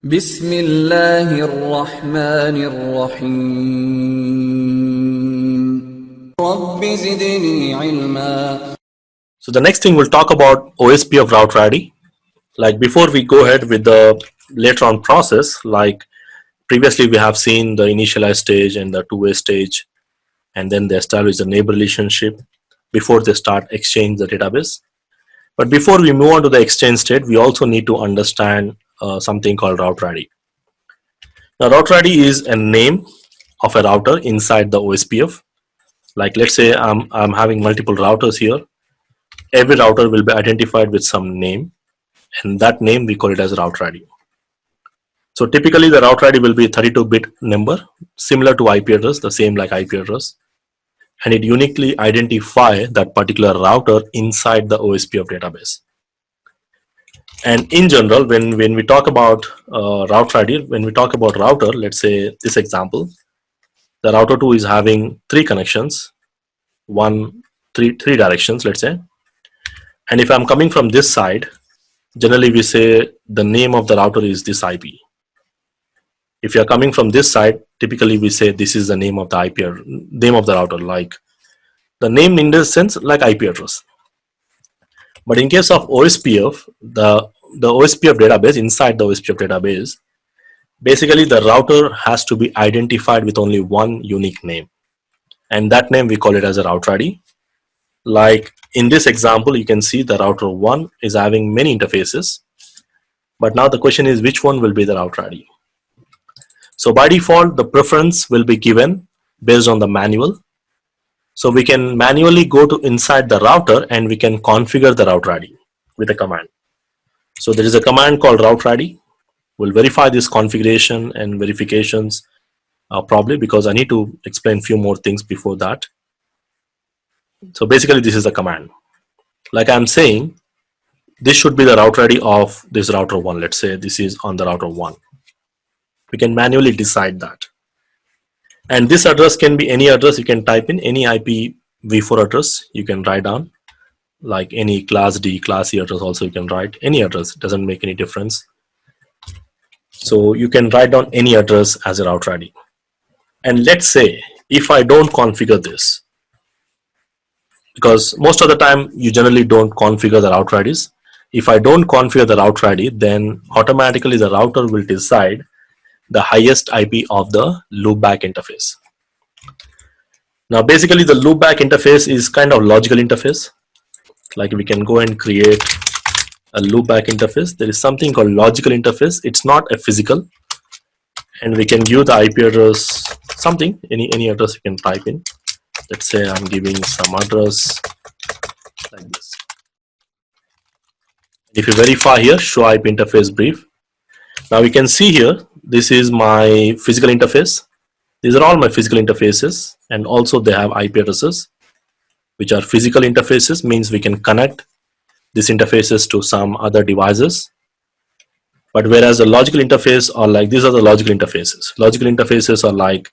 بسم الله الرحمن الرحيم رب زدني علما. So the next thing we'll talk about OSPF route ready. Like before we go ahead with the later on process, like previously we have seen the initialize stage and the two-way stage, and then they establish the neighbor relationship before they start exchange the database. But before we move on to the exchange state, we also need to understand something called route ready. Now route ready is a name of a router inside the OSPF. Like let's say I'm having multiple routers here. Every router will be identified with some name, and that name we call it as route ready. So typically the route ready will be 32-bit number, similar to IP address, the same like IP address, and it uniquely identify that particular router inside the OSPF database. And in general, when we talk about route ready, when we talk about router, let's say this example, the router 2 is having 3 connections, three directions, let's say. And if I'm coming from this side, generally we say the name of the router is this IP. If you're coming from this side, typically we say this is the name of the IP, name of the router, like the name in this sense like IP address. But in case of OSPF, the OSPF database, inside the OSPF database, basically the router has to be identified with only one unique name, and that name we call it as a route ready. Like in this example, you can see the router 1 is having many interfaces, but now the question is which one will be the route ready. So by default, the preference will be given based on the manual. So we can manually go to inside the router and we can configure the route ready with a command. So there is a command called route ready. We'll verify this configuration and verifications probably, because I need to explain few more things before that. So basically this is the command. Like I'm saying, this should be the route ready of this router 1. Let's say this is on the router 1. We can manually decide that. And this address can be any address. You can type in any IPv4 address. You can write down, like any class D, class E address also you can write. Any address, it doesn't make any difference. So you can write down any address as a route ready. And let's say if I don't configure this, because most of the time you generally don't configure the route readies. If I don't configure the route ready, then automatically the router will decide the highest IP of the loopback interface. Now basically the loopback interface is kind of logical interface. Like we can go and create a loopback interface. There is something called logical interface. It's not a physical, and we can give the IP address something, any address you can type in. Let's say I'm giving some address like this. If you verify here, show IP interface brief. Now we can see here, this is my physical interface. These are all my physical interfaces, and also they have IP addresses, which are physical interfaces, means we can connect these interfaces to some other devices. But whereas the logical interface are like, these are the logical interfaces. Logical interfaces are like,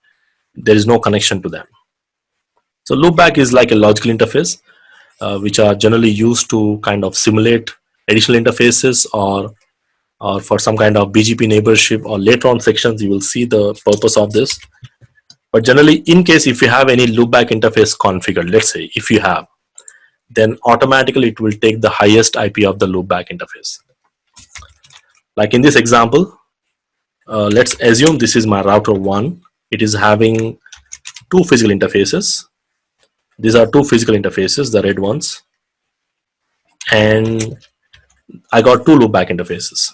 there is no connection to them. So loopback is like a logical interface, which are generally used to kind of simulate additional interfaces or for some kind of BGP neighborship, or later on sections you will see the purpose of this. But generally, in case if you have any loopback interface configured, let's say if you have, then automatically it will take the highest IP of the loopback interface. Like in this example, let's assume this is my router 1. It is having 2 physical interfaces. These are 2 physical interfaces, the red ones, and I got 2 loopback interfaces.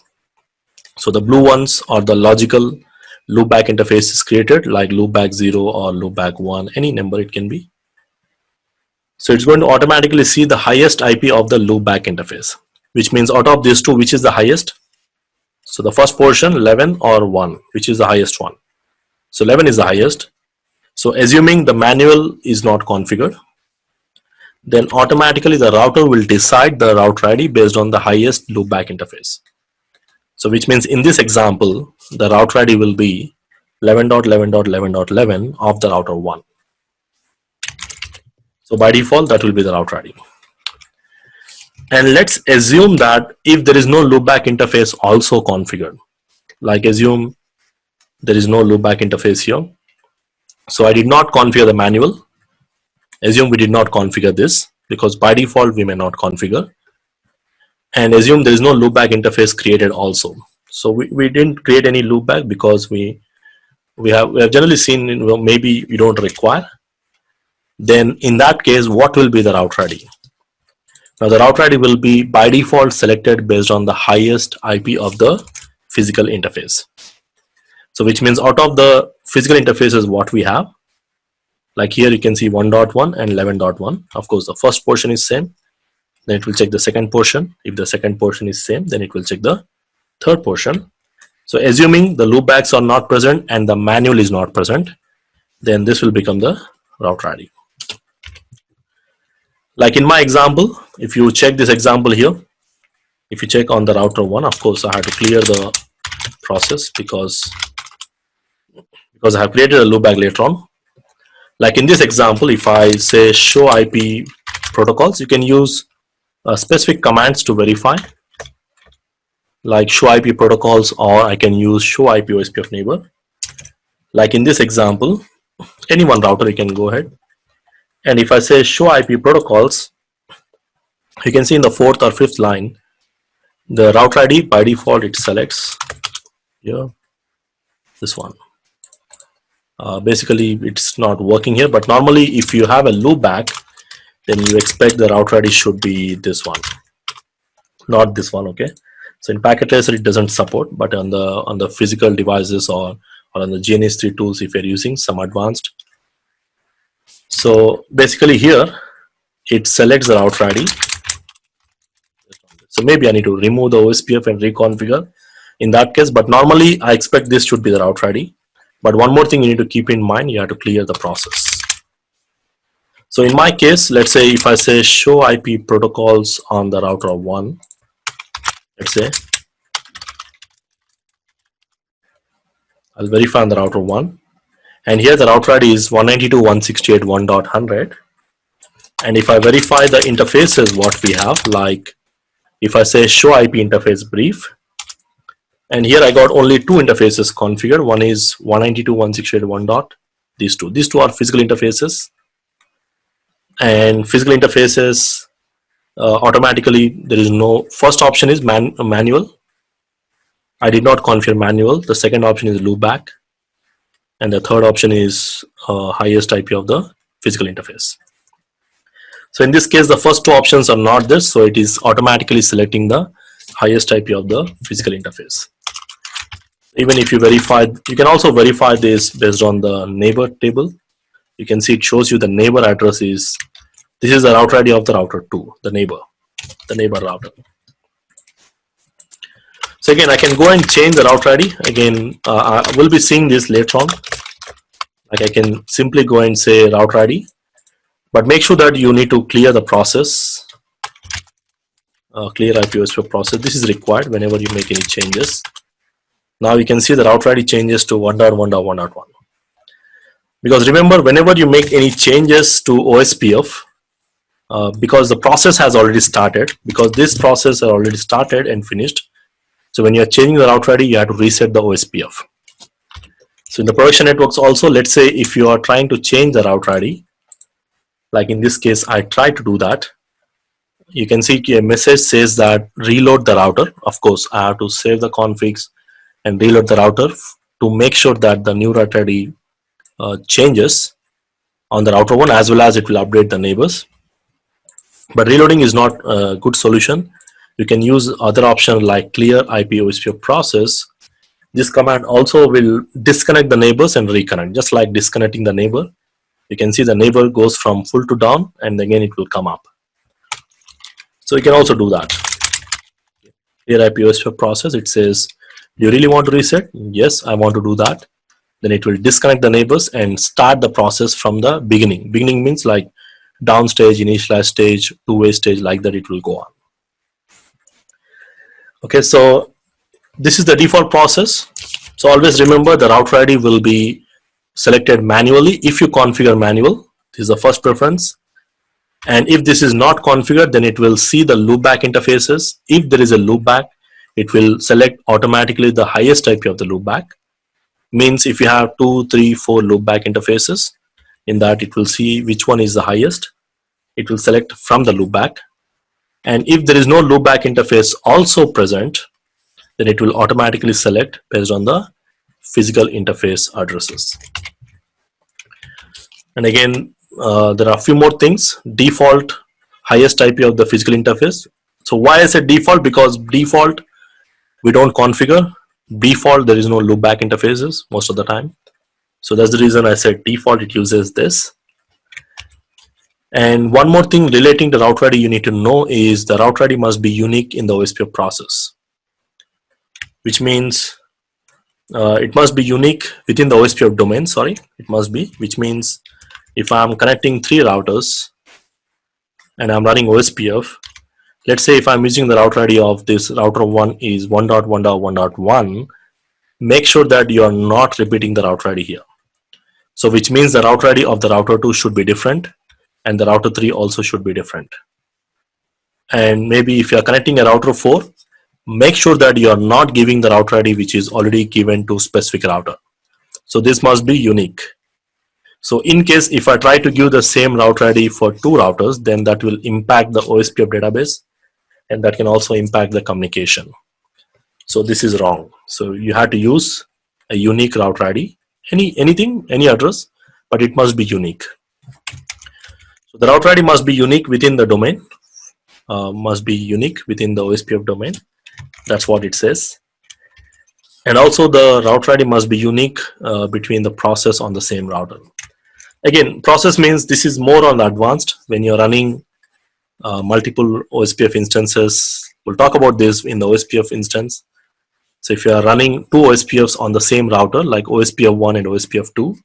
So the blue ones are the logical loopback interfaces created, like loopback 0 or loopback 1, any number it can be. So it's going to automatically see the highest IP of the loopback interface, which means out of these 2, which is the highest? So the first portion, 11 or 1, which is the highest one? So 11 is the highest. So assuming the manual is not configured, then automatically the router will decide the route ready based on the highest loopback interface. So which means in this example, the route ready will be 11.11.11.11 of the router 1. So by default, that will be the route ready. And let's assume that if there is no loopback interface also configured, Like assume there is no loopback interface here. So I did not configure the manual. Assume we did not configure this, because by default we may not configure. And assume there is no loopback interface created also. So we didn't create any loopback because we have generally seen, well, maybe we don't require. Then in that case, what will be the route ID? Now the route ID will be by default selected based on the highest IP of the physical interface. So which means out of the physical interfaces what we have, like here you can see 1.1 and 11.1. Of course, the first portion is same. Then it will check the second portion. If the second portion is same, then it will check the third portion. So assuming the loopbacks are not present and the manual is not present, then this will become the router ID. Like in my example, if you check this example here, if you check on the router 1, of course I had to clear the process because I have created a loopback later on. Like in this example, if I say show IP protocols, you can use specific commands to verify, like show IP protocols, or I can use show IP OSPF neighbor. Like in this example, any one router you can go ahead. And if I say show IP protocols, you can see in the 4th or 5th line, the router ID by default it selects here, this one. Basically it's not working here, but normally if you have a loopback, then you expect the router ID should be this one, not this one. Okay, so in packet tracer it doesn't support, but on the physical devices or on the GNS3 tools, if you're using some advanced, so basically here it selects the router ID. So maybe I need to remove the OSPF and reconfigure in that case, but normally I expect this should be the router ID. But one more thing you need to keep in mind, you have to clear the process. So in my case, let's say if I say show IP protocols on the router 1, let's say I'll verify on the router 1, and here the router ID is 192.168.1.100. and if I verify the interfaces what we have, like if I say show IP interface brief, and here I got only 2 interfaces configured. One is 192.168.1. These two are physical interfaces, and physical interfaces automatically there is no, first option is manual. I did not configure manual. The second option is loopback, and the third option is highest IP of the physical interface. So in this case the first 2 options are not this, so it is automatically selecting the highest IP of the physical interface. Even if you verify, you can also verify this based on the neighbor table. You can see it shows you the neighbor address is, this is the router ID of the router 2, the neighbor router. So again, I can go and change the router ID. Again, I will be seeing this later on. Like I can simply go and say router ID, but make sure that you need to clear the process, clear IP OSPF process. This is required whenever you make any changes. Now you can see the router ID changes to 1.1.1.1. Because remember, whenever you make any changes to OSPF, because the process has already started, because this process has already started and finished. So when you are changing the router ID, you have to reset the OSPF. So in the production networks also, let's say if you are trying to change the router ID, like in this case, I tried to do that. You can see a message says that reload the router. Of course, I have to save the configs and reload the router to make sure that the new router ID changes on the router 1, as well as it will update the neighbors. But reloading is not a good solution. You can use other option like clear IP OSPF process. This command also will disconnect the neighbors and reconnect. Just like disconnecting the neighbor, you can see the neighbor goes from full to down, and again it will come up. So you can also do that. Clear IP OSPF process, it says, do you really want to reset? Yes, I want to do that. Then it will disconnect the neighbors and start the process from the beginning. Beginning means like down stage, initialize stage, two-way stage, like that it will go on. Okay, so this is the default process. So always remember the router ID will be selected manually if you configure manual. This is the first preference. And if this is not configured, then it will see the loopback interfaces. If there is a loopback, it will select automatically the highest IP of the loopback. Means if you have 2, 3, 4 loopback interfaces, in that it will see which one is the highest. It will select from the loopback, and if there is no loopback interface also present, then it will automatically select based on the physical interface addresses. And again, there are a few more things. Default highest IP of the physical interface. So why I said default? Because default we don't configure. Default there is no loopback interfaces most of the time. So that's the reason I said default, it uses this. And one more thing relating to route ID you need to know is the route ID must be unique in the OSPF process, which means it must be unique within the OSPF domain. Sorry, it must be, which means if I'm connecting 3 routers and I'm running OSPF, let's say if I'm using the route ID of this router 1 is 1.1.1.1, make sure that you are not repeating the route ID here. So which means the route ID of the router 2 should be different, and the router 3 also should be different. And maybe if you are connecting a router 4, make sure that you are not giving the router ID which is already given to specific router. So this must be unique. So in case if I try to give the same router ID for 2 routers, then that will impact the OSPF database, and that can also impact the communication. So this is wrong. So you have to use a unique router ID, any address, but it must be unique. So the router ID must be unique within the domain, must be unique within the OSPF domain. That's what it says. And also the router ID must be unique between the process on the same router. Again, process means this is more on the advanced when you're running multiple OSPF instances. We'll talk about this in the OSPF instance. So if you are running 2 OSPFs on the same router, like OSPF 1 and OSPF 2,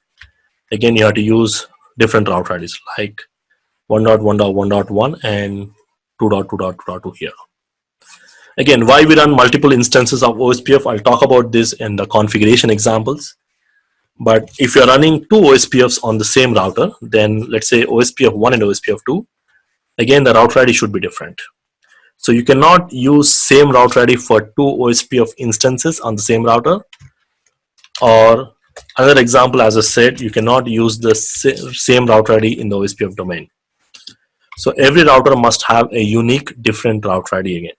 again you have to use different router IDs like 1.1.1.1 and 2.2.2.2 here. Again, why we run multiple instances of OSPF, I'll talk about this in the configuration examples. But if you're running 2 OSPFs on the same router, then let's say OSPF 1 and OSPF 2, again the router ID should be different. So you cannot use same router ID for 2 OSPF instances on the same router. Or another example, as I said, you cannot use the same router ID in the OSPF domain. So every router must have a unique different router ID again.